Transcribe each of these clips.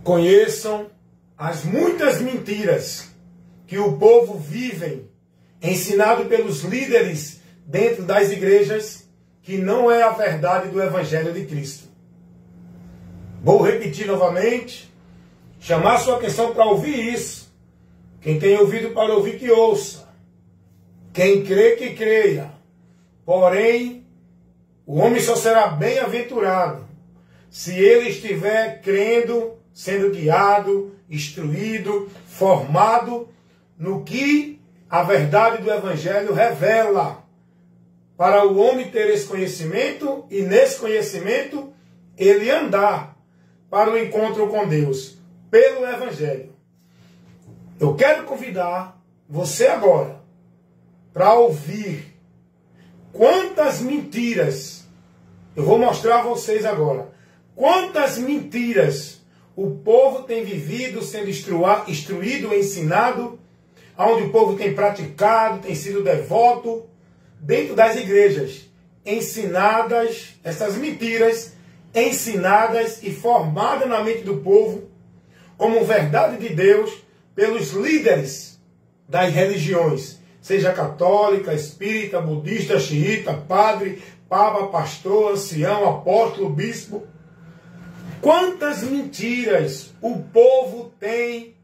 conheçam as muitas mentiras que o povo vive, ensinado pelos líderes dentro das igrejas, que não é a verdade do Evangelho de Cristo. Vou repetir novamente, chamar sua atenção para ouvir isso. Quem tem ouvido para ouvir, que ouça. Quem crê, que creia. Porém, o homem só será bem-aventurado se ele estiver crendo, sendo guiado, instruído, formado no que a verdade do Evangelho revela, para o homem ter esse conhecimento e nesse conhecimento ele andar para o encontro com Deus pelo Evangelho. Eu quero convidar você agora para ouvir quantas mentiras, eu vou mostrar a vocês agora, quantas mentiras o povo tem vivido, sendo instruído, ensinado, onde o povo tem praticado, tem sido devoto, dentro das igrejas, ensinadas, essas mentiras, ensinadas e formadas na mente do povo, como verdade de Deus, pelos líderes das religiões, seja católica, espírita, budista, xiita, padre, papa, pastor, ancião, apóstolo, bispo. Quantas mentiras o povo tem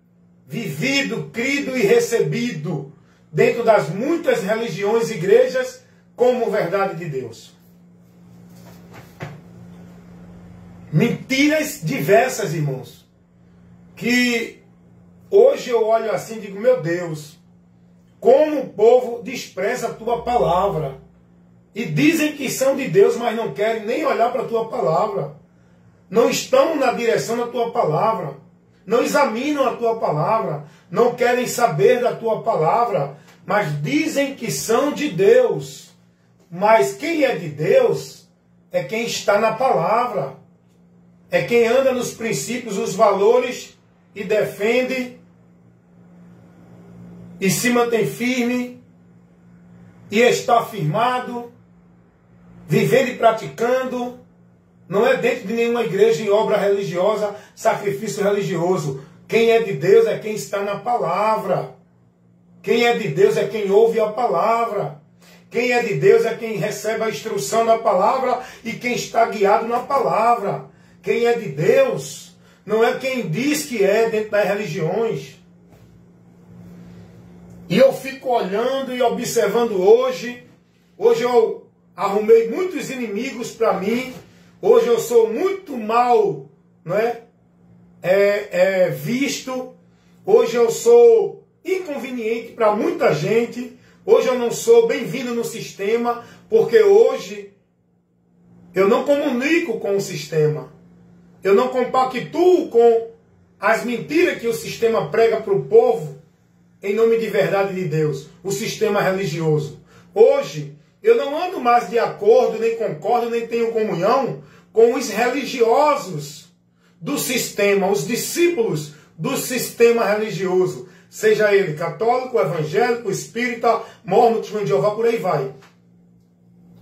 vivido, crido e recebido dentro das muitas religiões e igrejas como verdade de Deus. Mentiras diversas, irmãos, que hoje eu olho assim e digo, meu Deus, como o povo despreza a tua palavra. E dizem que são de Deus, mas não querem nem olhar para a tua palavra. Não estão na direção da tua palavra. Não examinam a tua palavra. Não querem saber da tua palavra. Mas dizem que são de Deus. Mas quem é de Deus é quem está na palavra. É quem anda nos princípios, os valores e defende e se mantém firme e está firmado, vivendo e praticando. Não é dentro de nenhuma igreja em obra religiosa, sacrifício religioso. Quem é de Deus é quem está na palavra. Quem é de Deus é quem ouve a palavra. Quem é de Deus é quem recebe a instrução da palavra e quem está guiado na palavra. Quem é de Deus não é quem diz que é dentro das religiões. E eu fico olhando e observando hoje. Hoje eu arrumei muitos inimigos para mim. Hoje eu sou muito mal, não é? Visto. Hoje eu sou inconveniente para muita gente. Hoje eu não sou bem-vindo no sistema, porque hoje eu não comunico com o sistema. Eu não compactuo com as mentiras que o sistema prega para o povo em nome de verdade de Deus, o sistema religioso. Hoje eu não ando mais de acordo, nem concordo, nem tenho comunhão com os religiosos do sistema, os discípulos do sistema religioso, seja ele católico, evangélico, espírita, mormon, testemunho de Jeová, por aí vai.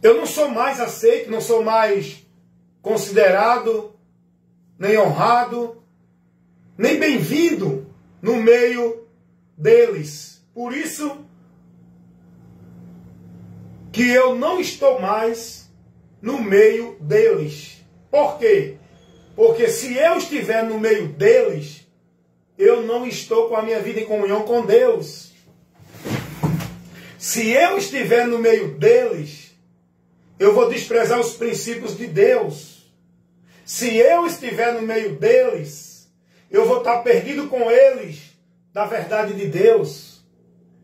Eu não sou mais aceito, não sou mais considerado, nem honrado, nem bem-vindo no meio deles. Por isso que eu não estou mais no meio deles. Por quê? Porque se eu estiver no meio deles, eu não estou com a minha vida em comunhão com Deus. Se eu estiver no meio deles, eu vou desprezar os princípios de Deus. Se eu estiver no meio deles, eu vou estar perdido com eles da verdade de Deus.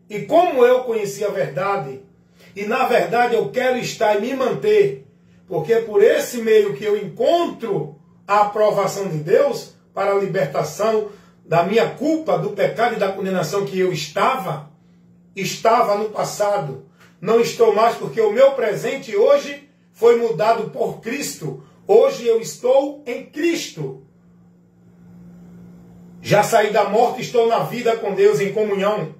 E como eu conheci a verdade, e na verdade eu quero estar e me manter, porque é por esse meio que eu encontro a aprovação de Deus para a libertação da minha culpa, do pecado e da condenação que eu estava no passado. Não estou mais, porque o meu presente hoje foi mudado por Cristo. Hoje eu estou em Cristo. Já saí da morte, estou na vida com Deus em comunhão.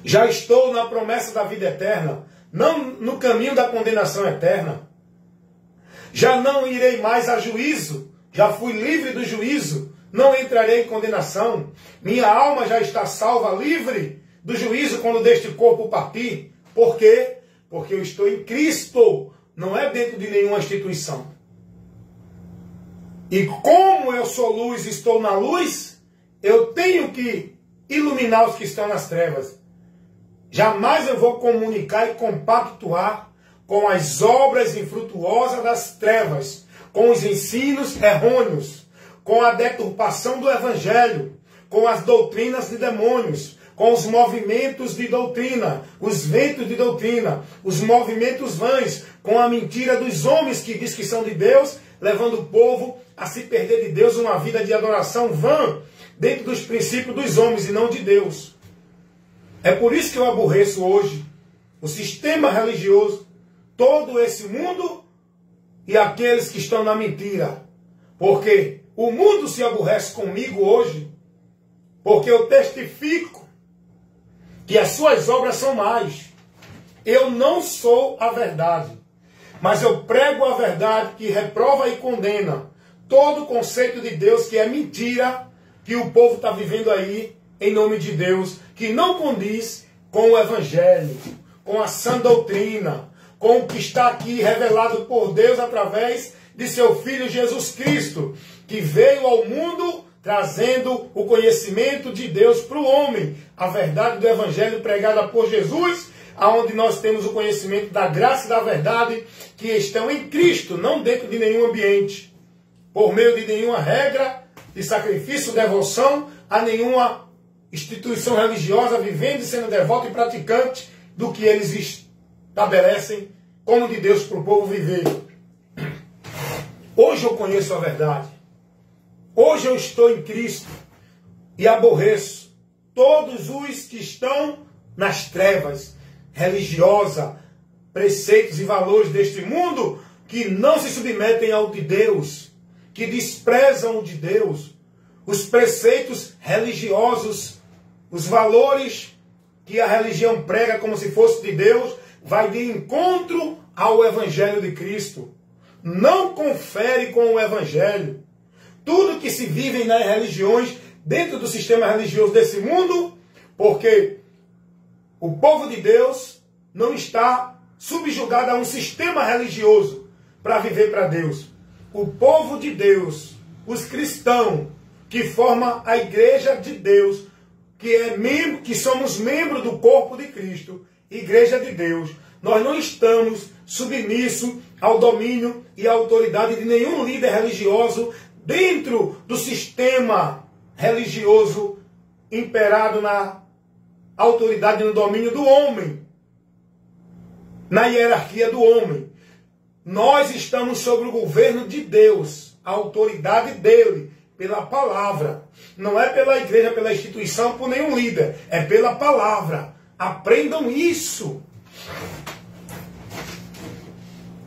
Já estou na promessa da vida eterna, não no caminho da condenação eterna. Já não irei mais a juízo, já fui livre do juízo, não entrarei em condenação. Minha alma já está salva, livre do juízo quando deste corpo partir. Por quê? Porque eu estou em Cristo, não é dentro de nenhuma instituição. E como eu sou luz e estou na luz, eu tenho que iluminar os que estão nas trevas. Jamais eu vou comunicar e compactuar com as obras infrutuosas das trevas, com os ensinos errôneos, com a deturpação do evangelho, com as doutrinas de demônios, com os movimentos de doutrina, os ventos de doutrina, os movimentos vãs, com a mentira dos homens que diz que são de Deus, levando o povo a se perder de Deus, uma vida de adoração vã, dentro dos princípios dos homens e não de Deus. É por isso que eu aborreço hoje o sistema religioso, todo esse mundo e aqueles que estão na mentira. Porque o mundo se aborrece comigo hoje, porque eu testifico que as suas obras são más. Eu não sou a verdade, mas eu prego a verdade que reprova e condena todo o conceito de Deus que é mentira, que o povo está vivendo aí em nome de Deus, que não condiz com o evangelho, com a sã doutrina, com o que está aqui revelado por Deus através de seu Filho Jesus Cristo, que veio ao mundo trazendo o conhecimento de Deus para o homem, a verdade do evangelho pregada por Jesus, aonde nós temos o conhecimento da graça e da verdade que estão em Cristo, não dentro de nenhum ambiente, por meio de nenhuma regra de sacrifício, devoção a nenhuma instituição religiosa, vivendo e sendo devoto e praticante do que eles estabelecem como de Deus para o povo viver. Hoje eu conheço a verdade. Hoje eu estou em Cristo e aborreço todos os que estão nas trevas religiosas, preceitos e valores deste mundo que não se submetem ao de Deus, que desprezam o de Deus, os preceitos religiosos, os valores que a religião prega como se fosse de Deus, vai de encontro ao Evangelho de Cristo. Não confere com o Evangelho. Tudo que se vive nas religiões, dentro do sistema religioso desse mundo, porque o povo de Deus não está subjugado a um sistema religioso para viver para Deus. O povo de Deus, os cristãos, que formam a igreja de Deus, que somos membros do corpo de Cristo, igreja de Deus, nós não estamos submissos ao domínio e à autoridade de nenhum líder religioso dentro do sistema religioso imperado na autoridade e no domínio do homem, na hierarquia do homem. Nós estamos sob o governo de Deus, a autoridade dele, pela palavra. Não é pela igreja, pela instituição, por nenhum líder. É pela palavra. Aprendam isso.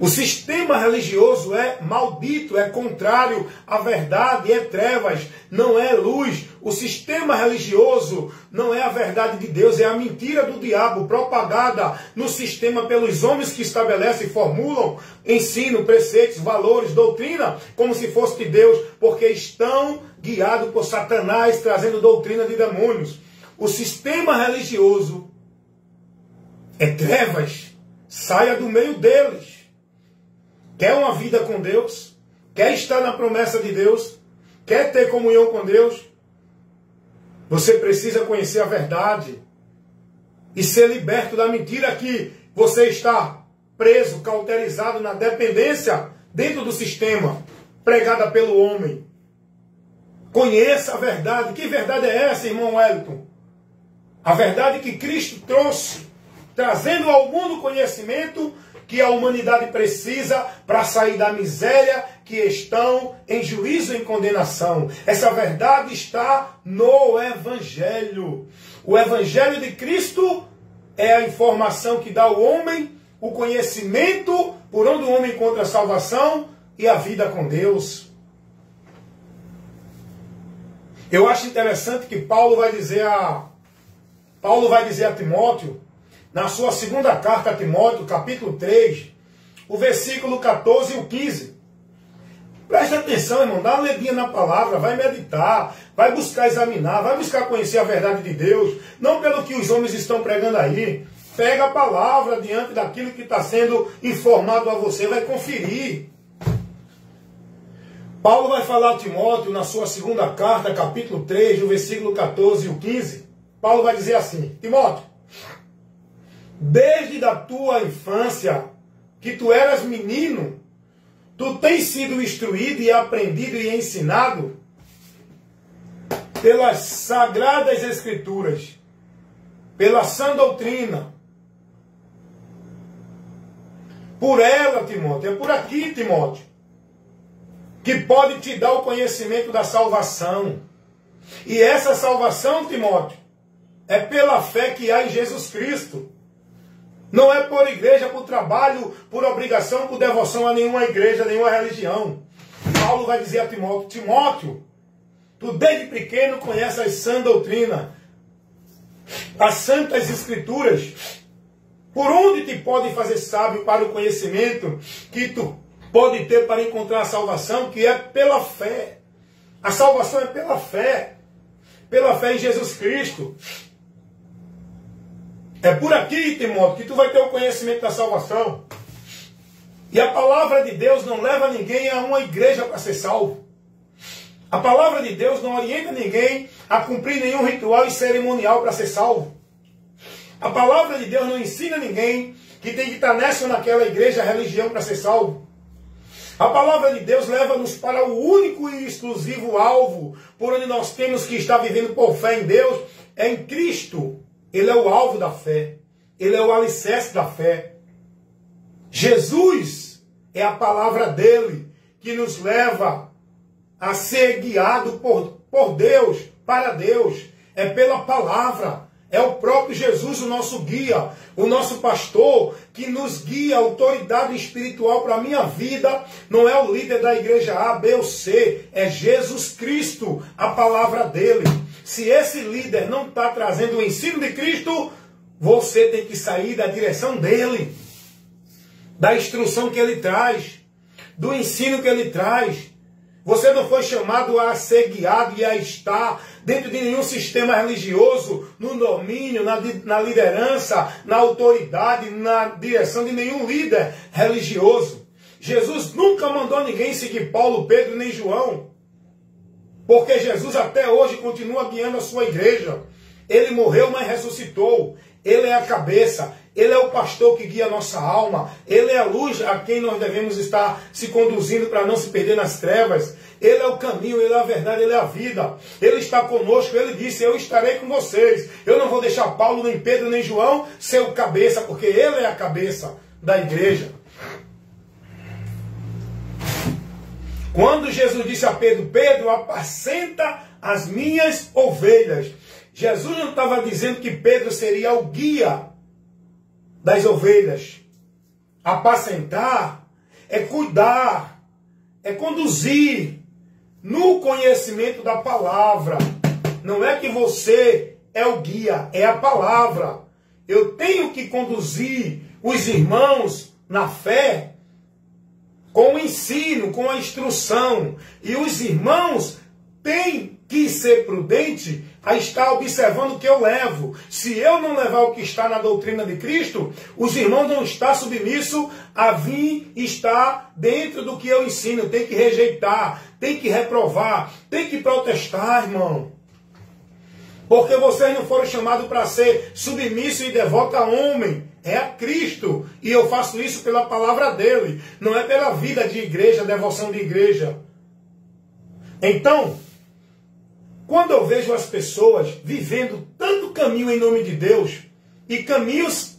O sistema religioso é maldito, é contrário à verdade, é trevas, não é luz. O sistema religioso não é a verdade de Deus, é a mentira do diabo propagada no sistema pelos homens que estabelecem e formulam ensino, preceitos, valores, doutrina, como se fosse de Deus, porque estão guiados por Satanás, trazendo doutrina de demônios. O sistema religioso é trevas, saia do meio deles. Quer uma vida com Deus? Quer estar na promessa de Deus? Quer ter comunhão com Deus? Você precisa conhecer a verdade e ser liberto da mentira que você está preso, cauterizado na dependência dentro do sistema, pregada pelo homem. Conheça a verdade. Que verdade é essa, irmão Wellington? A verdade que Cristo trouxe, trazendo ao mundo conhecimento que a humanidade precisa para sair da miséria que estão em juízo e em condenação. Essa verdade está no Evangelho. O Evangelho de Cristo é a informação que dá ao homem o conhecimento por onde o homem encontra a salvação e a vida com Deus. Eu acho interessante que Paulo vai dizer a Timóteo, na sua segunda carta a Timóteo, capítulo 3, o versículo 14 e o 15. Preste atenção, irmão, dá uma ledinha na palavra, vai meditar, vai buscar examinar, vai buscar conhecer a verdade de Deus, não pelo que os homens estão pregando aí. Pega a palavra diante daquilo que está sendo informado a você, vai conferir. Paulo vai falar a Timóteo na sua segunda carta, capítulo 3, no versículo 14 e o 15. Paulo vai dizer assim: Timóteo, desde a tua infância, que tu eras menino, tu tens sido instruído e aprendido e ensinado pelas sagradas escrituras, pela sã doutrina. Por ela, Timóteo, é por aqui, Timóteo, que pode te dar o conhecimento da salvação. E essa salvação, Timóteo, é pela fé que há em Jesus Cristo. Não é por igreja, por trabalho, por obrigação, por devoção a nenhuma igreja, nenhuma religião. Paulo vai dizer a Timóteo: Timóteo, tu desde pequeno conheces a sã doutrina, as santas escrituras, por onde te pode fazer sábio para o conhecimento que tu pode ter para encontrar a salvação, que é pela fé. A salvação é pela fé em Jesus Cristo. É por aqui, Timóteo, que tu vai ter o conhecimento da salvação. E a palavra de Deus não leva ninguém a uma igreja para ser salvo. A palavra de Deus não orienta ninguém a cumprir nenhum ritual e cerimonial para ser salvo. A palavra de Deus não ensina ninguém que tem que estar nessa ou naquela igreja, religião para ser salvo. A palavra de Deus leva-nos para o único e exclusivo alvo por onde nós temos que estar vivendo por fé em Deus, é em Cristo. Ele é o alvo da fé. Ele é o alicerce da fé. Jesus é a palavra dele que nos leva a ser guiado por Deus, para Deus. É pela palavra. É o próprio Jesus o nosso guia, o nosso pastor, que nos guia, autoridade espiritual para a minha vida. Não é o líder da igreja A, B ou C, é Jesus Cristo, a palavra dele. Se esse líder não está trazendo o ensino de Cristo, você tem que sair da direção dele, da instrução que ele traz, do ensino que ele traz. Você não foi chamado a ser guiado e a estar dentro de nenhum sistema religioso, no domínio, na liderança, na autoridade, na direção de nenhum líder religioso. Jesus nunca mandou ninguém seguir Paulo, Pedro nem João, porque Jesus até hoje continua guiando a sua igreja. Ele morreu, mas ressuscitou. Ele é a cabeça. Ele é o pastor que guia a nossa alma. Ele é a luz a quem nós devemos estar se conduzindo para não se perder nas trevas. Ele é o caminho, Ele é a verdade, Ele é a vida. Ele está conosco, Ele disse: eu estarei com vocês. Eu não vou deixar Paulo, nem Pedro, nem João ser o cabeça, porque Ele é a cabeça da igreja. Quando Jesus disse a Pedro: Pedro, apacenta as minhas ovelhas. Jesus não estava dizendo que Pedro seria o guia das ovelhas. Apacentar é cuidar, é conduzir no conhecimento da palavra. Não é que você é o guia, é a palavra. Eu tenho que conduzir os irmãos na fé com o ensino, com a instrução. E os irmãos têm que ser prudentes a estar observando o que eu levo. Se eu não levar o que está na doutrina de Cristo, os irmãos não estão submissos a vir estar dentro do que eu ensino. Tem que rejeitar, tem que reprovar, tem que protestar, irmão. Porque vocês não foram chamados para ser submissos e devotos a homem. É a Cristo. E eu faço isso pela palavra dele. Não é pela vida de igreja, devoção de igreja. Então, quando eu vejo as pessoas vivendo tanto caminho em nome de Deus, e caminhos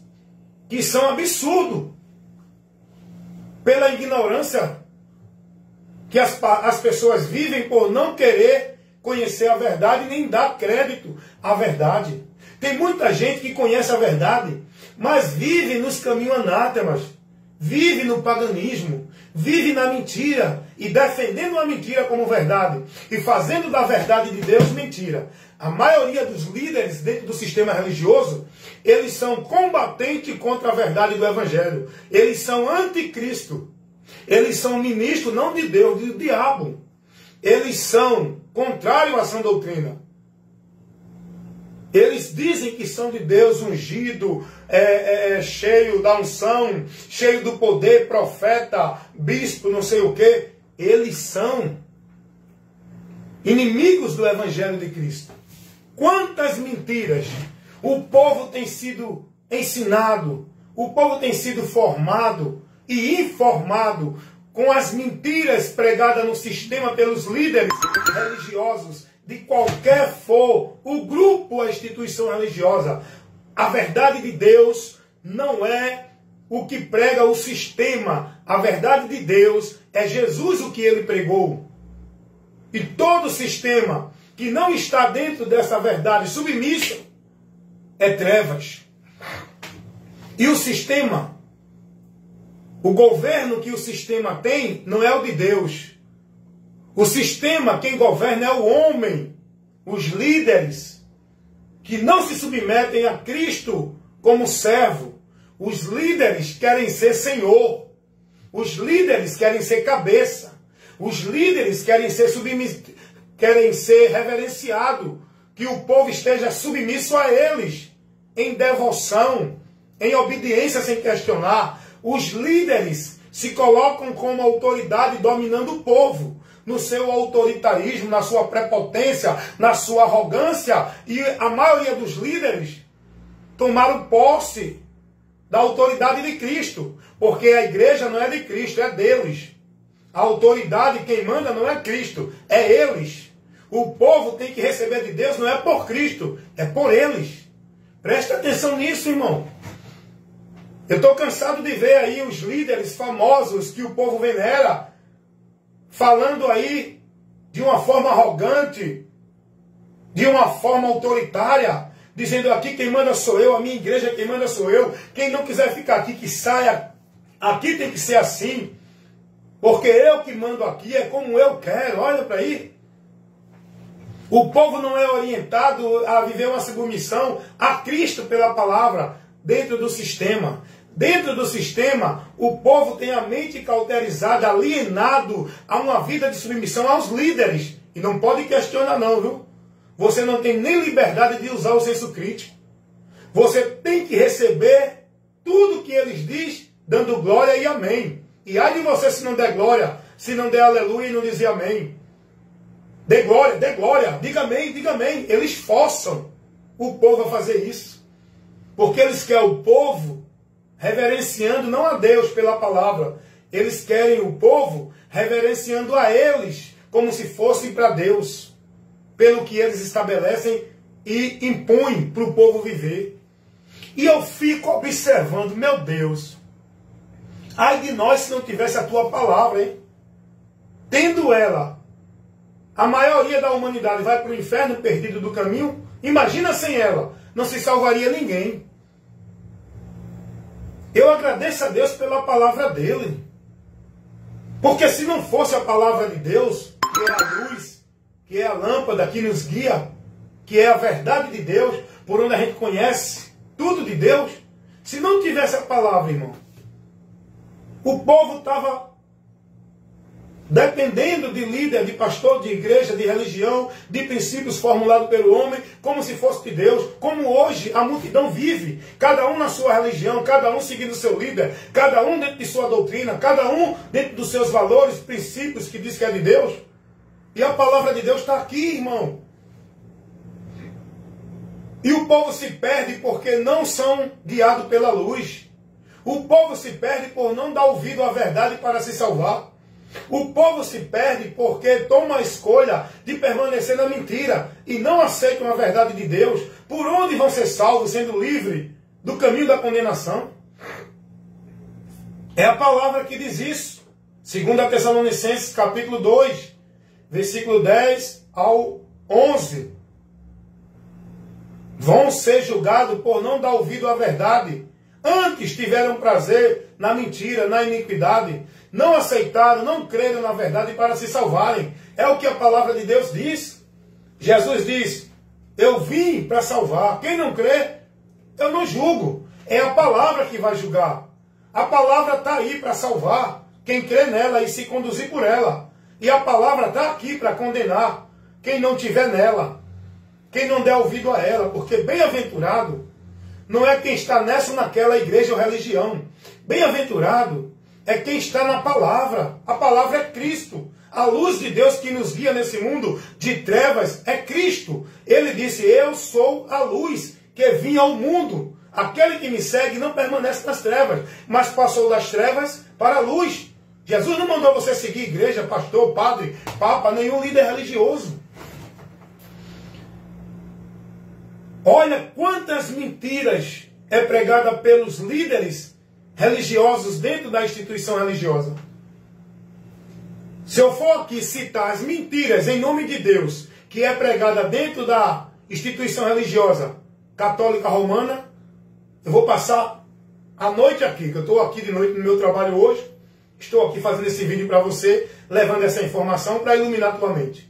que são absurdos, pela ignorância que as pessoas vivem por não querer conhecer a verdade, nem dar crédito à verdade. Tem muita gente que conhece a verdade, mas vive nos caminhos anátemas, vive no paganismo, vive na mentira e defendendo a mentira como verdade e fazendo da verdade de Deus mentira. A maioria dos líderes dentro do sistema religioso, eles são combatentes contra a verdade do Evangelho. Eles são anticristo. Eles são ministros não de Deus, do diabo. Eles são contrários à sã doutrina. Eles dizem que são de Deus, ungido, cheio da unção, cheio do poder, profeta, bispo, não sei o quê. Eles são inimigos do Evangelho de Cristo. Quantas mentiras o povo tem sido ensinado, o povo tem sido formado e informado com as mentiras pregadas no sistema pelos líderes religiosos, de qualquer for o grupo, a instituição religiosa. A verdade de Deus não é o que prega o sistema. A verdade de Deus é Jesus, o que ele pregou. E todo sistema que não está dentro dessa verdade submissa é trevas. E o sistema, o governo que o sistema tem, não é o de Deus. O sistema, quem governa é o homem, os líderes, que não se submetem a Cristo como servo. Os líderes querem ser senhor. Os líderes querem ser cabeça. Os líderes querem ser reverenciados. Que o povo esteja submisso a eles, em devoção, em obediência sem questionar. Os líderes se colocam como autoridade dominando o povo, no seu autoritarismo, na sua prepotência, na sua arrogância. E a maioria dos líderes tomaram posse da autoridade de Cristo, porque a igreja não é de Cristo, é deles. A autoridade, quem manda não é Cristo, é eles. O povo tem que receber de Deus, não é por Cristo, é por eles. Presta atenção nisso, irmão. Eu estou cansado de ver aí os líderes famosos que o povo venera, falando aí de uma forma arrogante, de uma forma autoritária, dizendo aqui quem manda sou eu, a minha igreja quem manda sou eu, quem não quiser ficar aqui que saia, aqui tem que ser assim, porque eu que mando aqui, é como eu quero, olha para aí. O povo não é orientado a viver uma submissão a Cristo pela palavra, dentro do sistema. Dentro do sistema, o povo tem a mente cauterizada, alienado a uma vida de submissão aos líderes. E não pode questionar não, viu? Você não tem nem liberdade de usar o senso crítico. Você tem que receber tudo que eles dizem, dando glória e amém. E ai de você se não der glória, se não der aleluia e não dizer amém. Dê glória, diga amém, diga amém. Eles forçam o povo a fazer isso. Porque eles querem o povo reverenciando não a Deus pela palavra. Eles querem o povo reverenciando a eles, como se fossem para Deus, pelo que eles estabelecem e impõem para o povo viver. E eu fico observando, meu Deus, ai de nós se não tivesse a tua palavra, hein? Tendo ela, a maioria da humanidade vai para o inferno perdido do caminho, imagina sem ela, não se salvaria ninguém. Eu agradeço a Deus pela palavra dele. Porque se não fosse a palavra de Deus, que é a luz, que é a lâmpada que nos guia, que é a verdade de Deus, por onde a gente conhece tudo de Deus, se não tivesse a palavra, irmão, o povo estava dependendo de líder, de pastor, de igreja, de religião, de princípios formulados pelo homem, como se fosse de Deus, como hoje a multidão vive, cada um na sua religião, cada um seguindo o seu líder, cada um dentro de sua doutrina, cada um dentro dos seus valores, princípios que diz que é de Deus. E a palavra de Deus está aqui, irmão. E o povo se perde porque não são guiados pela luz. O povo se perde por não dar ouvido à verdade para se salvar. O povo se perde porque toma a escolha de permanecer na mentira e não aceitam a verdade de Deus. Por onde vão ser salvos, sendo livres do caminho da condenação? É a palavra que diz isso. 2 Tessalonicenses capítulo 2, versículo 10 ao 11. Vão ser julgados por não dar ouvido à verdade. Antes tiveram prazer na mentira, na iniquidade. Não aceitaram, não creram na verdade para se salvarem. É o que a palavra de Deus diz. Jesus diz, eu vim para salvar. Quem não crê, eu não julgo. É a palavra que vai julgar. A palavra está aí para salvar. quem crê nela e se conduzir por ela. E a palavra está aqui para condenar quem não tiver nela, quem não der ouvido a ela, porque bem-aventurado não é quem está nessa ou naquela igreja ou religião. Bem-aventurado é quem está na palavra. A palavra é Cristo. A luz de Deus que nos guia nesse mundo de trevas é Cristo. Ele disse, eu sou a luz que vim ao mundo. Aquele que me segue não permanece nas trevas, mas passou das trevas para a luz. Jesus não mandou você seguir igreja, pastor, padre, papa, nenhum líder religioso. Olha quantas mentiras é pregada pelos líderes religiosos dentro da instituição religiosa. Se eu for aqui citar as mentiras em nome de Deus, que é pregada dentro da instituição religiosa católica romana, eu vou passar a noite aqui, que eu estou aqui de noite no meu trabalho hoje, estou aqui fazendo esse vídeo para você, levando essa informação para iluminar a tua mente.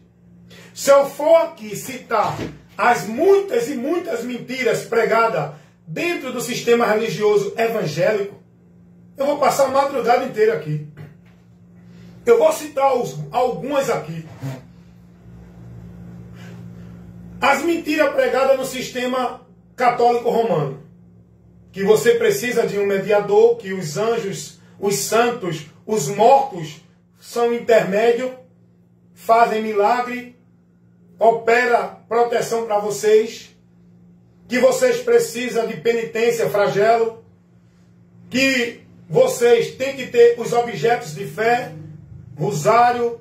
Se eu for aqui citar as muitas e muitas mentiras pregadas dentro do sistema religioso evangélico, eu vou passar a madrugada inteira aqui. Eu vou citar algumas aqui. As mentiras pregadas no sistema católico romano. Que você precisa de um mediador, que os anjos, os santos, os mortos são intermédio, fazem milagre, opera proteção para vocês, que vocês precisam de penitência, flagelo, que vocês têm que ter os objetos de fé, rosário,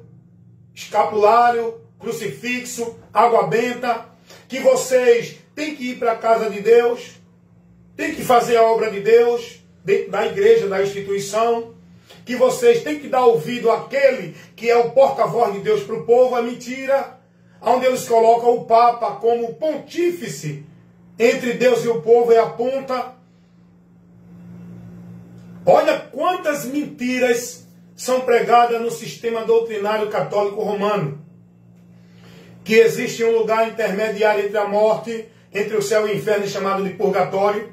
escapulário, crucifixo, água benta, que vocês têm que ir para a casa de Deus, têm que fazer a obra de Deus, dentro da igreja, da instituição, que vocês têm que dar ouvido àquele que é o porta-voz de Deus para o povo, é mentira, onde eles colocam o Papa como pontífice entre Deus e o povo, é a ponta. Olha quantas mentiras são pregadas no sistema doutrinário católico romano. Que existe um lugar intermediário entre a morte, entre o céu e o inferno, chamado de purgatório,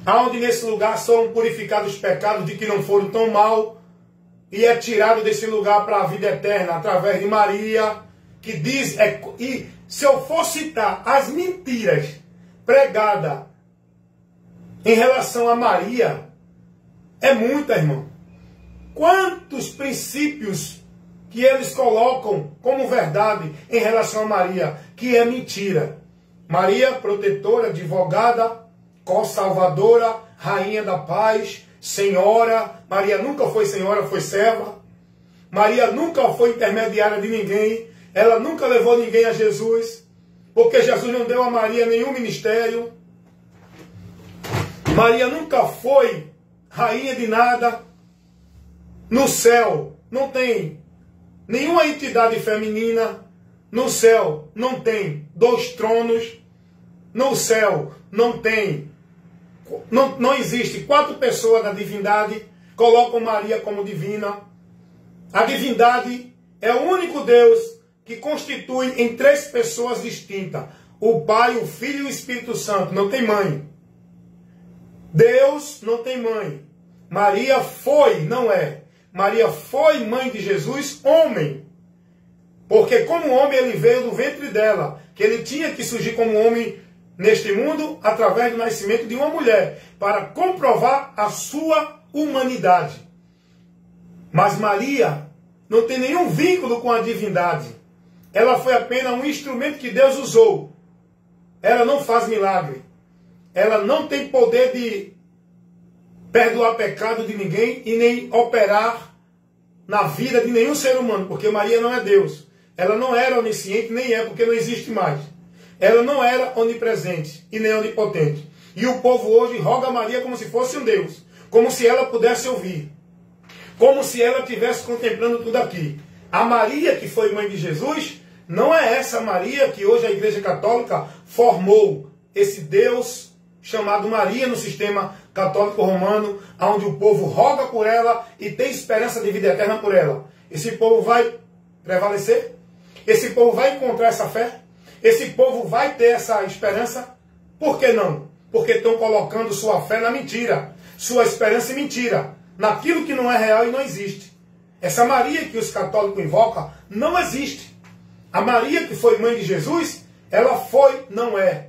onde nesse lugar são purificados os pecados de que não foram tão mal, e é tirado desse lugar para a vida eterna, através de Maria, que diz, e se eu for citar as mentiras pregadas em relação a Maria, é muita, irmão. Quantos princípios que eles colocam como verdade em relação a Maria, que é mentira. Maria, protetora, advogada, co-salvadora, rainha da paz, senhora. Maria nunca foi senhora, foi serva. Maria nunca foi intermediária de ninguém. Ela nunca levou ninguém a Jesus, porque Jesus não deu a Maria nenhum ministério. Maria nunca foi rainha de nada. No céu não tem nenhuma entidade feminina. No céu não tem 2 tronos. No céu não tem, não existe 4 pessoas da divindade. Colocam Maria como divina. A divindade é o único Deus que constitui em 3 pessoas distintas. O Pai, o Filho e o Espírito Santo. Não tem mãe. Deus não tem mãe. Maria foi, não é. Maria foi mãe de Jesus, homem. Porque como homem ele veio do ventre dela. Que ele tinha que surgir como homem neste mundo através do nascimento de uma mulher. Para comprovar a sua humanidade. Mas Maria não tem nenhum vínculo com a divindade. Ela foi apenas um instrumento que Deus usou. Ela não faz milagre. Ela não tem poder de perdoar pecado de ninguém e nem operar na vida de nenhum ser humano, porque Maria não é Deus. Ela não era onisciente, nem é, porque não existe mais. Ela não era onipresente e nem onipotente. E o povo hoje roga a Maria como se fosse um Deus, como se ela pudesse ouvir, como se ela estivesse contemplando tudo aqui. A Maria que foi mãe de Jesus não é essa Maria que hoje a Igreja Católica formou, esse Deus chamado Maria no sistema católico romano, onde o povo roga por ela e tem esperança de vida eterna por ela. Esse povo vai prevalecer? Esse povo vai encontrar essa fé? Esse povo vai ter essa esperança? Por que não? Porque estão colocando sua fé na mentira, sua esperança em mentira. naquilo que não é real e não existe. Essa Maria que os católicos invocam não existe. A Maria que foi mãe de Jesus, ela foi, não é.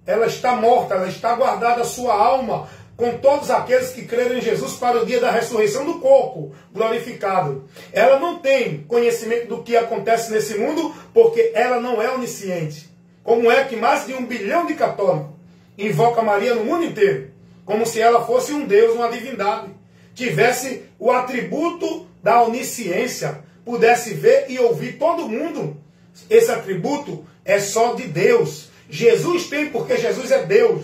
Ela está morta, ela está guardada a sua alma com todos aqueles que creram em Jesus para o dia da ressurreição do corpo glorificado. Ela não tem conhecimento do que acontece nesse mundo, porque ela não é onisciente. Como é que mais de 1 bilhão de católicos invoca Maria no mundo inteiro, como se ela fosse um Deus, uma divindade, tivesse o atributo da onisciência, pudesse ver e ouvir todo mundo. Esse atributo é só de Deus. Jesus tem, porque Jesus é Deus.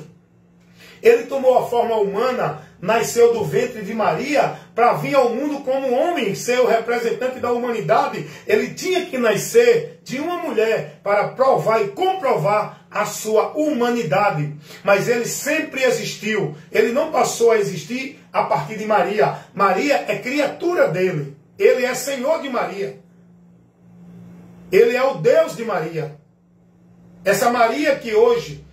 Ele tomou a forma humana, nasceu do ventre de Maria, para vir ao mundo como homem, ser o representante da humanidade. Ele tinha que nascer de uma mulher para provar e comprovar a sua humanidade. Mas ele sempre existiu. Ele não passou a existir a partir de Maria. Maria é criatura dele. Ele é Senhor de Maria. Ele é o Deus de Maria. Essa Maria que hoje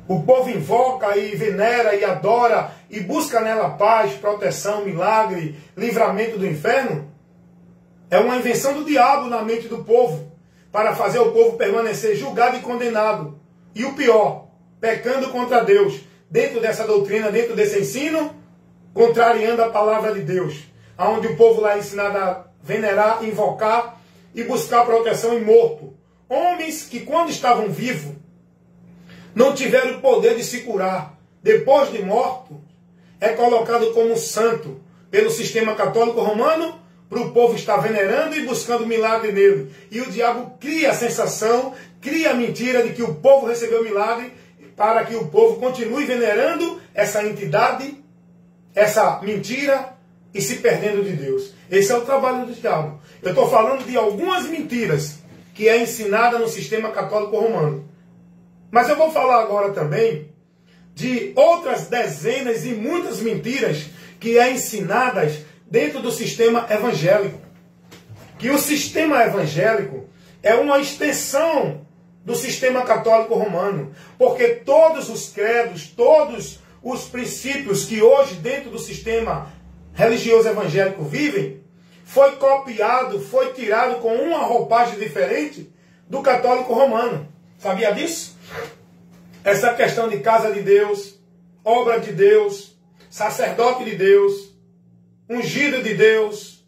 o povo invoca e venera e adora e busca nela paz, proteção, milagre, livramento do inferno, é uma invenção do diabo na mente do povo, para fazer o povo permanecer julgado e condenado. E o pior, pecando contra Deus, dentro dessa doutrina, dentro desse ensino, contrariando a palavra de Deus, onde o povo lá é ensinado a venerar, invocar e buscar proteção em morto. Homens que quando estavam vivos, não tiveram o poder de se curar. Depois de morto, é colocado como santo pelo sistema católico romano, para o povo estar venerando e buscando milagre nele. E o diabo cria a sensação, cria a mentira de que o povo recebeu milagre, para que o povo continue venerando essa entidade, essa mentira, e se perdendo de Deus. Esse é o trabalho do diabo. Eu estou falando de algumas mentiras que é ensinada no sistema católico romano. Mas eu vou falar agora também de outras dezenas e muitas mentiras que é ensinadas dentro do sistema evangélico. Que o sistema evangélico é uma extensão do sistema católico romano. Porque todos os credos, todos os princípios que hoje dentro do sistema religioso evangélico vivem, foi copiado, foi tirado com uma roupagem diferente do católico romano. Sabia disso? Essa questão de casa de Deus, obra de Deus, sacerdote de Deus, ungido de Deus,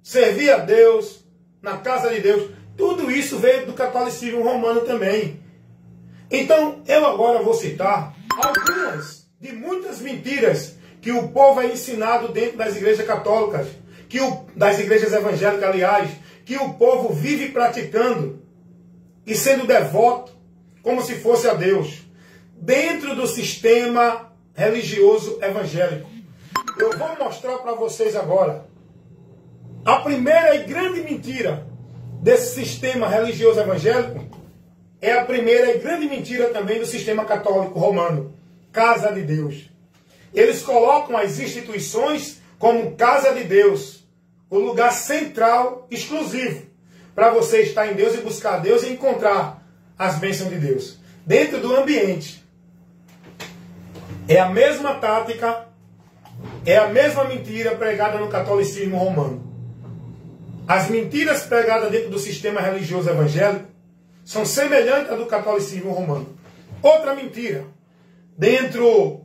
servir a Deus, na casa de Deus, tudo isso veio do catolicismo romano também. Então, eu agora vou citar algumas de muitas mentiras que o povo é ensinado dentro das igrejas católicas, das igrejas evangélicas, aliás, que o povo vive praticando e sendo devoto, como se fosse a Deus, dentro do sistema religioso evangélico. Eu vou mostrar para vocês agora a primeira e grande mentira desse sistema religioso evangélico. É a primeira e grande mentira também do sistema católico romano. Casa de Deus. Eles colocam as instituições como casa de Deus, o lugar central, exclusivo, para você estar em Deus e buscar Deus e encontrar as bênçãos de Deus. Dentro do ambiente. É a mesma tática, é a mesma mentira pregada no catolicismo romano. As mentiras pregadas dentro do sistema religioso evangélico são semelhantes à do catolicismo romano. Outra mentira, dentro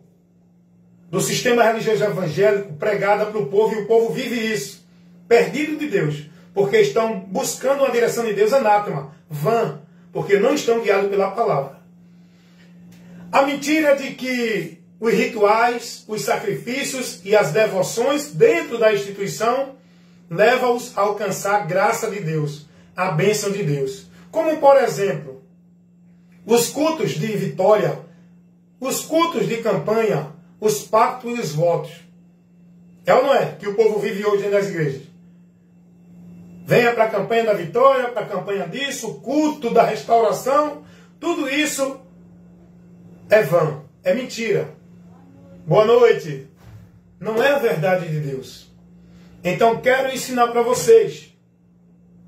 do sistema religioso evangélico, pregada para o povo, e o povo vive isso, perdido de Deus, porque estão buscando uma direção de Deus anátema, vã, porque não estão guiados pela palavra. A mentira de que os rituais, os sacrifícios e as devoções dentro da instituição levam-os a alcançar a graça de Deus, a bênção de Deus. Como, por exemplo, os cultos de vitória, os cultos de campanha, os pactos e os votos. É ou não é que o povo vive hoje dentro das igrejas? Venha para a campanha da vitória, para a campanha disso, o culto da restauração, tudo isso é vã, é mentira. Boa noite. Não é a verdade de Deus. Então quero ensinar para vocês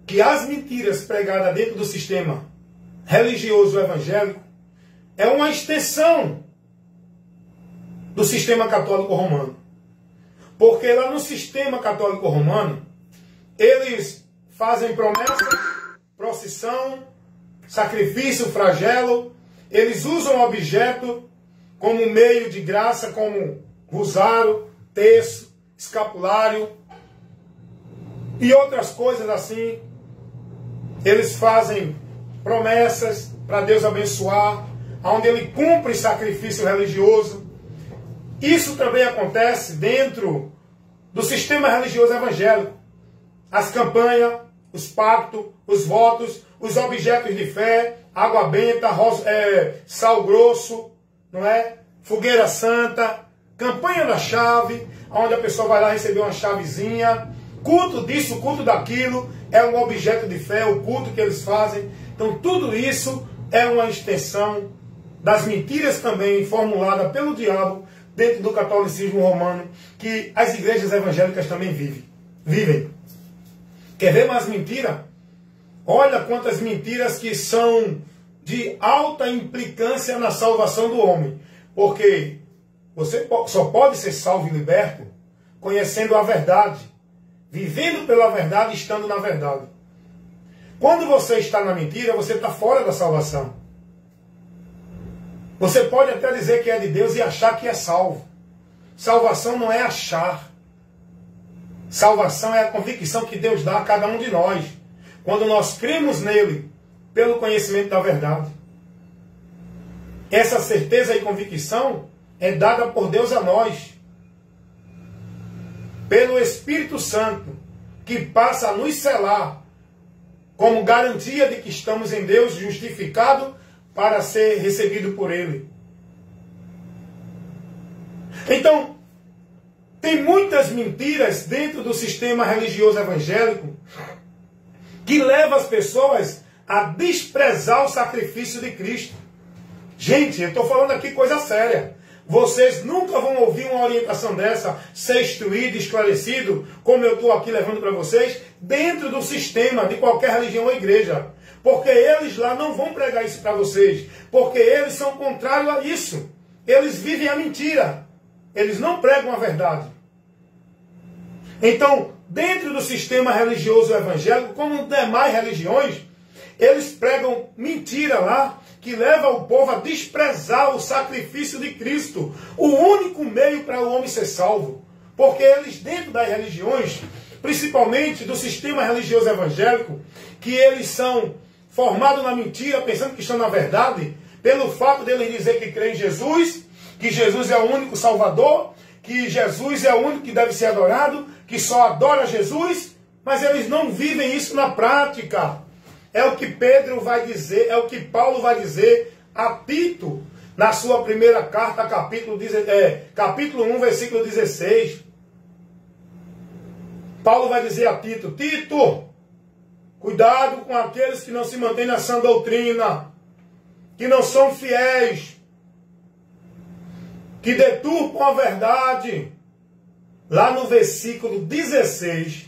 que as mentiras pregadas dentro do sistema religioso evangélico é uma extensão do sistema católico romano. Porque lá no sistema católico romano, eles fazem promessa, procissão, sacrifício, flagelo, eles usam objeto como meio de graça, como rosário, terço, escapulário e outras coisas assim. Eles fazem promessas para Deus abençoar, onde ele cumpre sacrifício religioso. Isso também acontece dentro do sistema religioso evangélico. As campanhas, os pactos, os votos, os objetos de fé, água benta, sal grosso, não é? Fogueira santa, campanha da chave, onde a pessoa vai lá receber uma chavezinha, culto disso, culto daquilo, é um objeto de fé, o culto que eles fazem. Então tudo isso é uma extensão das mentiras também formuladas pelo diabo dentro do catolicismo romano, que as igrejas evangélicas também vivem. Quer ver mais mentira? Olha quantas mentiras que são de alta implicância na salvação do homem. Porque você só pode ser salvo e liberto conhecendo a verdade, vivendo pela verdade, estando na verdade. Quando você está na mentira, você está fora da salvação. Você pode até dizer que é de Deus e achar que é salvo. Salvação não é achar. Salvação é a convicção que Deus dá a cada um de nós, quando nós cremos nele, pelo conhecimento da verdade. Essa certeza e convicção é dada por Deus a nós, pelo Espírito Santo, que passa a nos selar, como garantia de que estamos em Deus, justificado para ser recebido por Ele. Então, tem muitas mentiras dentro do sistema religioso evangélico que leva as pessoas a desprezar o sacrifício de Cristo. Gente, eu estou falando aqui coisa séria. Vocês nunca vão ouvir uma orientação dessa, ser instruído, esclarecido, como eu estou aqui levando para vocês, dentro do sistema de qualquer religião ou igreja. Porque eles lá não vão pregar isso para vocês. Porque eles são contrários a isso. Eles vivem a mentira. Eles não pregam a verdade. Então, dentro do sistema religioso evangélico, como demais religiões, eles pregam mentira lá, que leva o povo a desprezar o sacrifício de Cristo, o único meio para o homem ser salvo. Porque eles, dentro das religiões, principalmente do sistema religioso evangélico, que eles são formados na mentira, pensando que estão na verdade, pelo fato de eles dizer que creem em Jesus, que Jesus é o único Salvador, que Jesus é o único que deve ser adorado, que só adora Jesus, mas eles não vivem isso na prática. É o que Pedro vai dizer, é o que Paulo vai dizer a Tito, na sua primeira carta, capítulo 1, versículo 16. Paulo vai dizer a Tito: Tito, cuidado com aqueles que não se mantêm na sã doutrina, que não são fiéis, que deturpam a verdade. Lá no versículo 16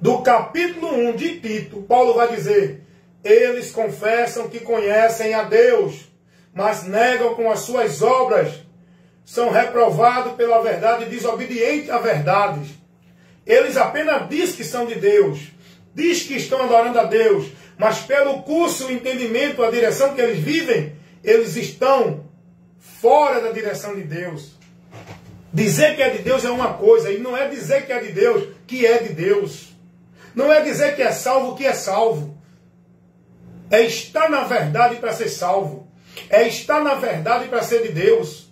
do capítulo 1 de Tito, Paulo vai dizer: eles confessam que conhecem a Deus, mas negam com as suas obras, são reprovados pela verdade e desobedientes à verdade. Eles apenas dizem que são de Deus, diz que estão adorando a Deus, mas pelo curso, o entendimento, a direção que eles vivem, eles estão fora da direção de Deus. Dizer que é de Deus é uma coisa, e não é dizer que é de Deus que é de Deus. Não é dizer que é salvo que é salvo. É estar na verdade para ser salvo. É estar na verdade para ser de Deus.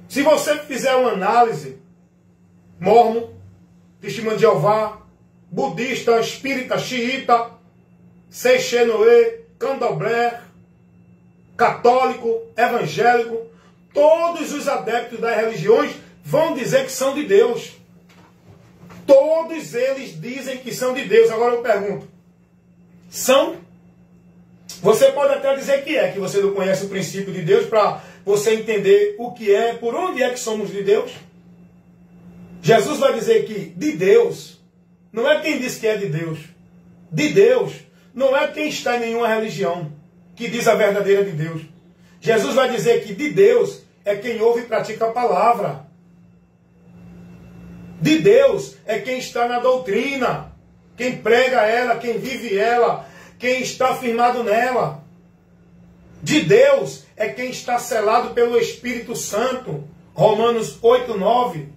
Se você fizer uma análise, mormon, testemunho de Jeová, budista, espírita, xiita, Seixenoe, candomblé, católico, evangélico, todos os adeptos das religiões vão dizer que são de Deus. Todos eles dizem que são de Deus. Agora eu pergunto, são? Você pode até dizer que você não conhece o princípio de Deus para você entender o que é, por onde é que somos de Deus. Jesus vai dizer que de Deus não é quem diz que é de Deus. De Deus não é quem está em nenhuma religião que diz a verdadeira de Deus. Jesus vai dizer que de Deus é quem ouve e pratica a palavra. De Deus é quem está na doutrina, quem prega ela, quem vive ela, quem está firmado nela. De Deus é quem está selado pelo Espírito Santo. Romanos 8:9.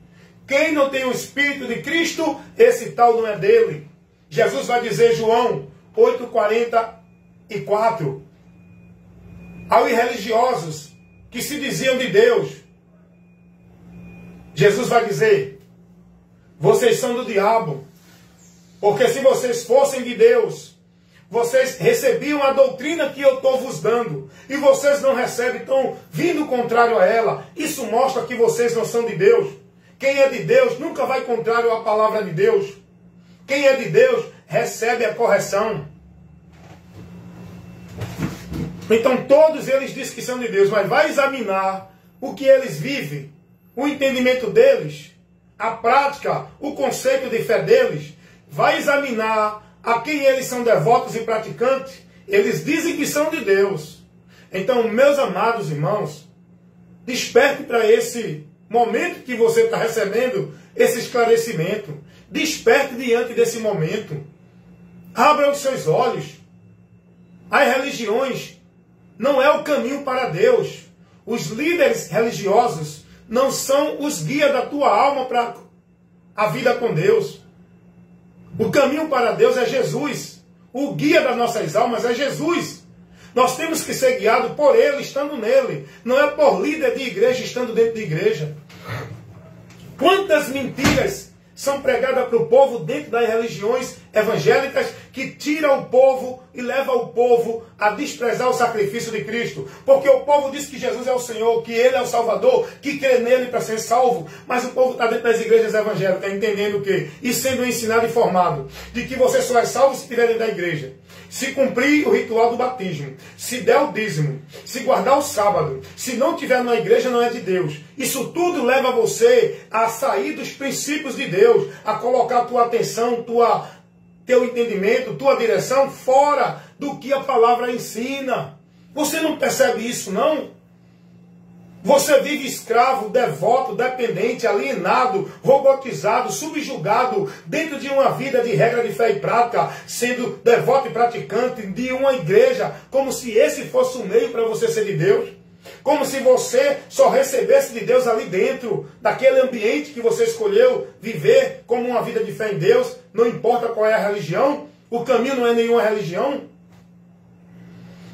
Quem não tem o Espírito de Cristo, esse tal não é dele. Jesus vai dizer, João 8:44, aos irreligiosos que se diziam de Deus, Jesus vai dizer, vocês são do diabo, porque se vocês fossem de Deus, vocês recebiam a doutrina que eu estou vos dando, e vocês não recebem, estão vindo contrário a ela. Isso mostra que vocês não são de Deus. Quem é de Deus nunca vai contrário à palavra de Deus. Quem é de Deus recebe a correção. Então todos eles dizem que são de Deus, mas vai examinar o que eles vivem, o entendimento deles, a prática, o conceito de fé deles. Vai examinar a quem eles são devotos e praticantes. Eles dizem que são de Deus. Então, meus amados irmãos, desperte para esse momento que você está recebendo esse esclarecimento. Desperte diante desse momento. Abra os seus olhos. As religiões não é o caminho para Deus. Os líderes religiosos não são os guias da tua alma para a vida com Deus. O caminho para Deus é Jesus. O guia das nossas almas é Jesus. Nós temos que ser guiados por Ele, estando nele. Não é por líder de igreja, estando dentro de igreja. Quantas mentiras são pregadas para o povo dentro das religiões evangélicas que tiram o povo e levam o povo a desprezar o sacrifício de Cristo. Porque o povo diz que Jesus é o Senhor, que Ele é o Salvador, que crê nele para ser salvo. Mas o povo está dentro das igrejas evangélicas entendendo o quê? E sendo ensinado e formado de que você só é salvo se estiver dentro da igreja. Se cumprir o ritual do batismo, se der o dízimo, se guardar o sábado, se não estiver na igreja não é de Deus. Isso tudo leva você a sair dos princípios de Deus, a colocar tua atenção, teu entendimento, tua direção fora do que a palavra ensina. Você não percebe isso, não? Você vive escravo, devoto, dependente, alienado, robotizado, subjugado, dentro de uma vida de regra de fé e prática, sendo devoto e praticante de uma igreja, como se esse fosse o meio para você ser de Deus. Como se você só recebesse de Deus ali dentro, daquele ambiente que você escolheu viver como uma vida de fé em Deus, não importa qual é a religião, o caminho não é nenhuma religião.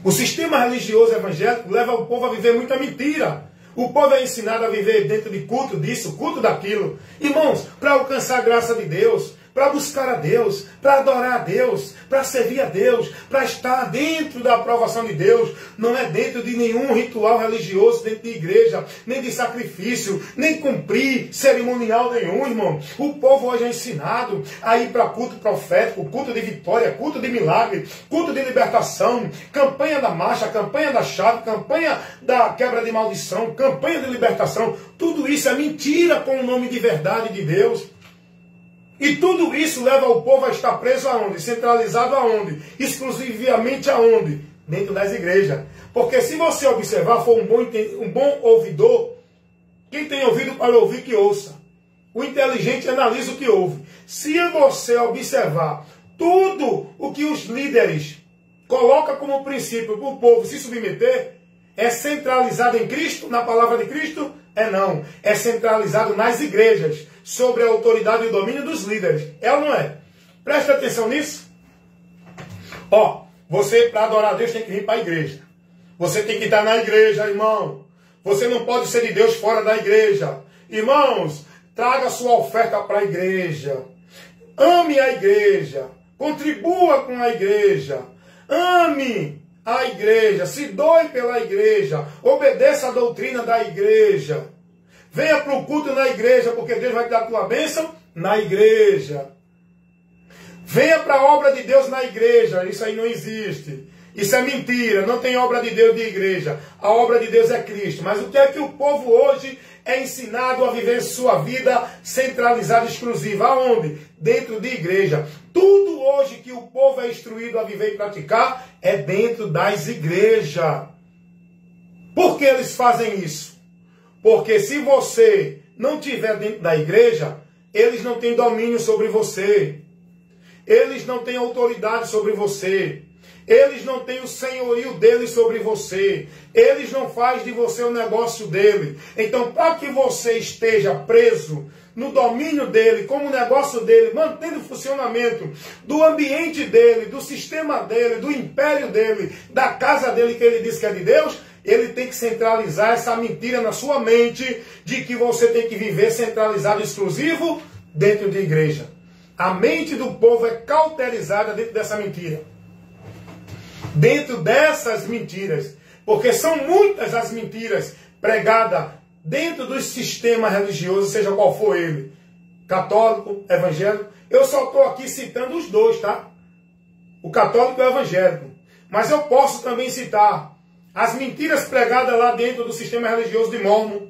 O sistema religioso evangélico leva o povo a viver muita mentira. O povo é ensinado a viver dentro de culto disso, culto daquilo. Irmãos, para alcançar a graça de Deus, para buscar a Deus, para adorar a Deus, para servir a Deus, para estar dentro da aprovação de Deus, não é dentro de nenhum ritual religioso, dentro de igreja, nem de sacrifício, nem cumprir cerimonial nenhum, irmão. O povo hoje é ensinado a ir para culto profético, culto de vitória, culto de milagre, culto de libertação, campanha da marcha, campanha da chave, campanha da quebra de maldição, campanha de libertação. Tudo isso é mentira com o nome de verdade de Deus. E tudo isso leva o povo a estar preso aonde? Centralizado aonde? Exclusivamente aonde? Dentro das igrejas. Porque se você observar, for um bom ouvidor, quem tem ouvido para ouvir, que ouça. O inteligente analisa o que ouve. Se você observar tudo o que os líderes colocam como princípio para o povo se submeter, é centralizado em Cristo, na palavra de Cristo? É não. É centralizado nas igrejas, sobre a autoridade e o domínio dos líderes. É ou não é? Presta atenção nisso. Ó, você para adorar a Deus tem que vir para a igreja. Você tem que estar na igreja, irmão. Você não pode ser de Deus fora da igreja. Irmãos, traga sua oferta para a igreja. Ame a igreja. Contribua com a igreja. Ame a igreja. Se doe pela igreja. Obedeça a doutrina da igreja. Venha para o culto na igreja, porque Deus vai te dar a tua bênção na igreja. Venha para a obra de Deus na igreja. Isso aí não existe. Isso é mentira. Não tem obra de Deus de igreja. A obra de Deus é Cristo. Mas o que é que o povo hoje é ensinado a viver sua vida centralizada, exclusiva? Aonde? Dentro de igreja. Tudo hoje que o povo é instruído a viver e praticar é dentro das igrejas. Por que eles fazem isso? Porque se você não estiver dentro da igreja, eles não têm domínio sobre você. Eles não têm autoridade sobre você. Eles não têm o senhorio deles sobre você. Eles não fazem de você o negócio dele. Então, para que você esteja preso no domínio dele, como negócio dele, mantendo o funcionamento do ambiente dele, do sistema dele, do império dele, da casa dele que ele diz que é de Deus, ele tem que centralizar essa mentira na sua mente de que você tem que viver centralizado, exclusivo, dentro de igreja. A mente do povo é cauterizada dentro dessa mentira. Dentro dessas mentiras. Porque são muitas as mentiras pregadas dentro do sistema religioso, seja qual for ele. Católico, evangélico. Eu só estou aqui citando os dois, tá? O católico e o evangélico. Mas eu posso também citar as mentiras pregadas lá dentro do sistema religioso de Mórmon.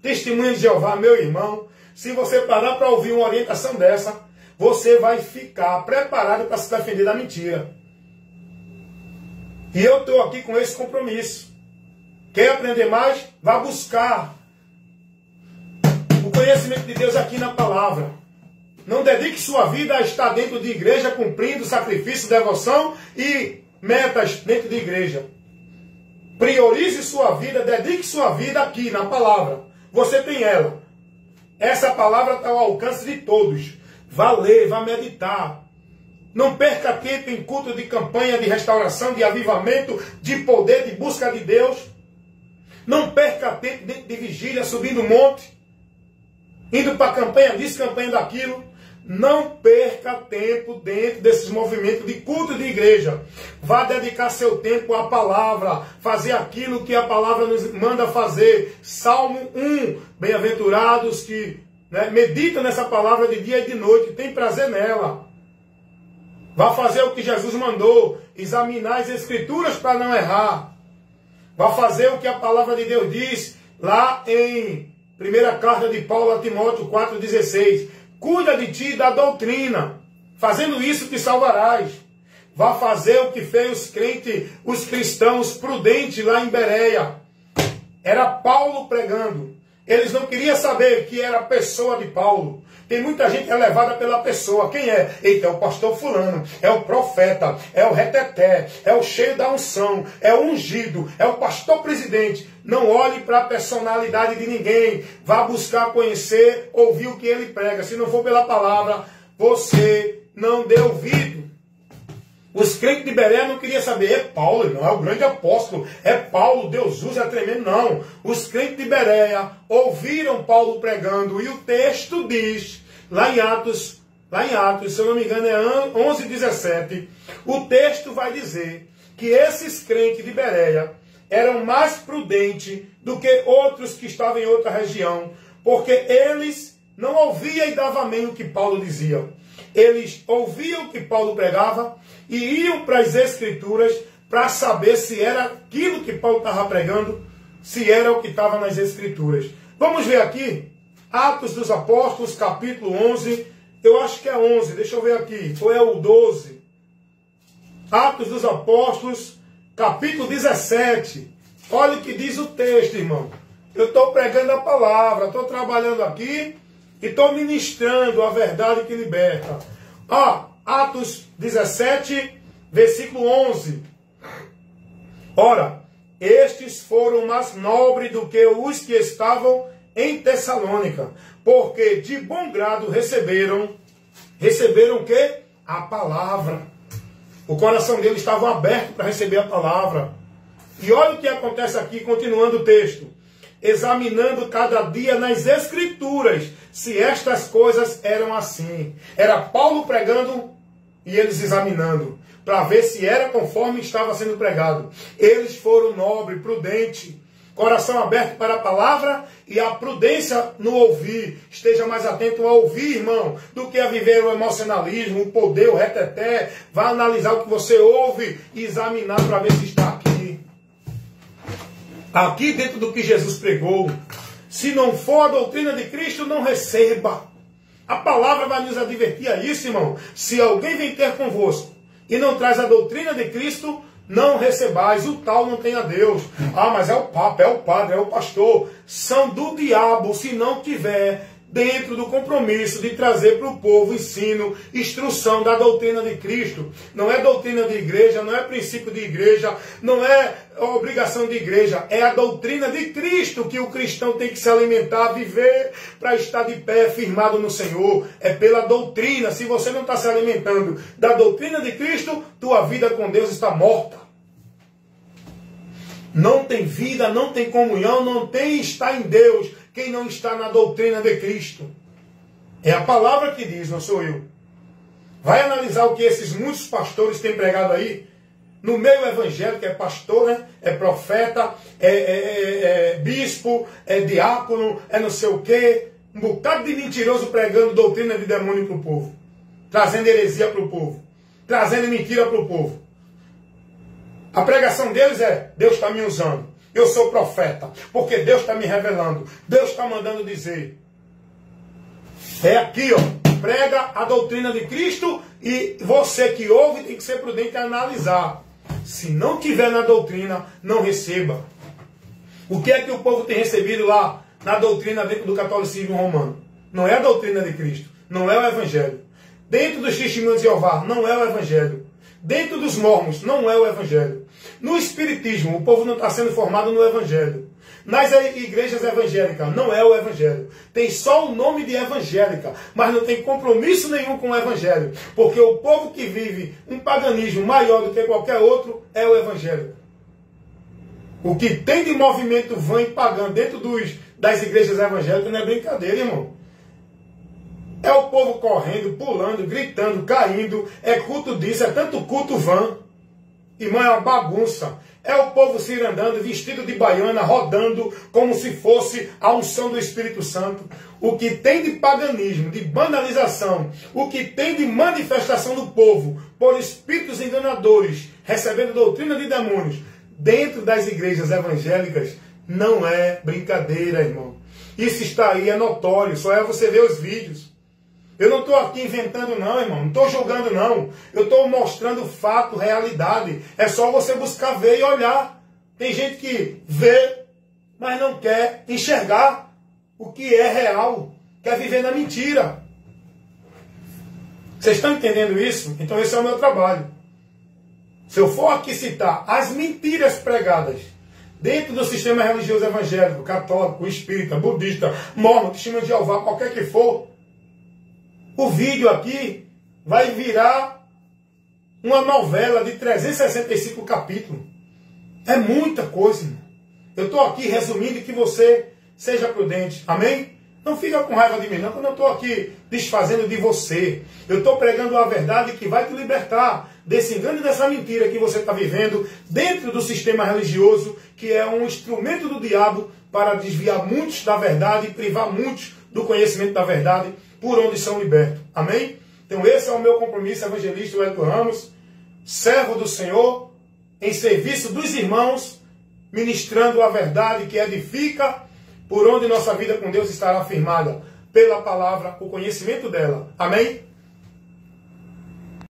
Testemunha de Jeová, meu irmão. Se você parar para ouvir uma orientação dessa, você vai ficar preparado para se defender da mentira. E eu estou aqui com esse compromisso. Quer aprender mais? Vá buscar o conhecimento de Deus aqui na palavra. Não dedique sua vida a estar dentro de igreja, cumprindo sacrifício, devoção e metas dentro de igreja. Priorize sua vida, dedique sua vida aqui na palavra. Você tem ela. Essa palavra está ao alcance de todos. Vá ler, vá meditar. Não perca tempo em culto de campanha, de restauração, de avivamento, de poder, de busca de Deus. Não perca tempo dentro de vigília, subindo o monte, indo para campanha disso, campanha daquilo. Não perca tempo dentro desses movimentos de culto de igreja. Vá dedicar seu tempo à palavra, fazer aquilo que a palavra nos manda fazer. Salmo 1, bem-aventurados que meditam nessa palavra de dia e de noite, tem prazer nela. Vá fazer o que Jesus mandou, examinar as Escrituras para não errar. Vá fazer o que a palavra de Deus diz lá em 1ª carta de Paulo a Timóteo 4,16. Cuida de ti e da doutrina. Fazendo isso te salvarás. Vá fazer o que fez os crentes, os cristãos prudentes lá em Bereia. Era Paulo pregando. Eles não queriam saber que era a pessoa de Paulo. Tem muita gente elevada pela pessoa. Quem é? Eita, é o pastor fulano, é o profeta, é o reteté, é o cheio da unção, é o ungido, é o pastor presidente. Não olhe para a personalidade de ninguém. Vá buscar conhecer, ouvir o que ele prega. Se não for pela palavra, você não dê ouvido. Os crentes de Bereia não queriam saber, é Paulo, não é o grande apóstolo, é Paulo, Deus usa, é tremendo, não. Os crentes de Bereia ouviram Paulo pregando, e o texto diz, lá em Atos, se eu não me engano é 11:17, o texto vai dizer que esses crentes de Bereia eram mais prudentes do que outros que estavam em outra região, porque eles não ouviam e davam amém o que Paulo dizia. Eles ouviam o que Paulo pregava e iam para as Escrituras para saber se era aquilo que Paulo estava pregando, se era o que estava nas Escrituras. Vamos ver aqui, Atos dos Apóstolos, capítulo 11, eu acho que é 11, deixa eu ver aqui, ou é o 12. Atos dos Apóstolos, capítulo 17. Olha o que diz o texto, irmão. Eu estou pregando a palavra, estou trabalhando aqui e estou ministrando a verdade que liberta. Atos 17, versículo 11. Ora, estes foram mais nobres do que os que estavam em Tessalônica, porque de bom grado receberam o quê? A palavra. O coração deles estava aberto para receber a palavra. E olha o que acontece aqui, continuando o texto. Examinando cada dia nas Escrituras se estas coisas eram assim. Era Paulo pregando e eles examinando, para ver se era conforme estava sendo pregado. Eles foram nobres, prudentes, coração aberto para a palavra e a prudência no ouvir. Esteja mais atento a ouvir, irmão, do que a viver o emocionalismo, o poder, o reteté. Vá analisar o que você ouve e examinar para ver se está aqui. Aqui dentro do que Jesus pregou. Se não for a doutrina de Cristo, não receba. A palavra vai nos advertir a isso, irmão. Se alguém vem ter convosco e não traz a doutrina de Cristo, não recebais. O tal não tem a Deus. Mas é o Papa, é o padre, é o pastor. São do diabo se não tiver dentro do compromisso de trazer para o povo ensino, instrução da doutrina de Cristo. Não é doutrina de igreja, não é princípio de igreja, não é obrigação de igreja, é a doutrina de Cristo que o cristão tem que se alimentar, viver para estar de pé, firmado no Senhor. É pela doutrina. Se você não está se alimentando da doutrina de Cristo, tua vida com Deus está morta. Não tem vida, não tem comunhão, não tem estar em Deus quem não está na doutrina de Cristo. É a palavra que diz, não sou eu. Vai analisar o que esses muitos pastores têm pregado aí. No meio evangélico é pastor, né? É profeta, é bispo, é diácono, é não sei o quê. Um bocado de mentiroso pregando doutrina de demônio para o povo. Trazendo heresia para o povo. Trazendo mentira para o povo. A pregação deles é: Deus está me usando. Eu sou profeta. Porque Deus está me revelando. Deus está mandando dizer. É aqui, ó. Prega a doutrina de Cristo e você que ouve tem que ser prudente e analisar. Se não tiver na doutrina, não receba. O que é que o povo tem recebido lá na doutrina dentro do catolicismo romano? Não é a doutrina de Cristo, não é o Evangelho. Dentro dos testemunhos de Jeová, não é o Evangelho. Dentro dos mormons, não é o Evangelho. No Espiritismo, o povo não está sendo formado no Evangelho. Nas igrejas evangélicas, não é o Evangelho. Tem só o nome de evangélica, mas não tem compromisso nenhum com o Evangelho. Porque o povo que vive um paganismo maior do que qualquer outro é o Evangelho. O que tem de movimento vã e pagão dentro das igrejas evangélicas não é brincadeira, irmão. É o povo correndo, pulando, gritando, caindo. É culto disso, é tanto culto vã. Irmão, é uma bagunça. É o povo se andando, vestido de baiana, rodando, como se fosse a unção do Espírito Santo. O que tem de paganismo, de banalização, o que tem de manifestação do povo por espíritos enganadores, recebendo doutrina de demônios, dentro das igrejas evangélicas, não é brincadeira, irmão. Isso está aí, é notório, só é você ver os vídeos. Eu não estou aqui inventando não, irmão. Não estou julgando não. Eu estou mostrando fato, realidade. É só você buscar ver e olhar. Tem gente que vê, mas não quer enxergar o que é real. Quer viver na mentira. Vocês estão entendendo isso? Então esse é o meu trabalho. Se eu for aqui citar as mentiras pregadas dentro do sistema religioso evangélico, católico, espírita, budista, mormon, testemunho de Jeová, qualquer que for, o vídeo aqui vai virar uma novela de 365 capítulos. É muita coisa, irmão. Eu estou aqui resumindo que você seja prudente. Amém? Não fica com raiva de mim, não, que eu não estou aqui desfazendo de você. Eu estou pregando a verdade que vai te libertar desse engano e dessa mentira que você está vivendo dentro do sistema religioso, que é um instrumento do diabo para desviar muitos da verdade e privar muitos do conhecimento da verdade, por onde são libertos. Amém? Então esse é o meu compromisso, evangelista Wellington Ramos, servo do Senhor, em serviço dos irmãos, ministrando a verdade que edifica, por onde nossa vida com Deus estará firmada, pela palavra, o conhecimento dela. Amém?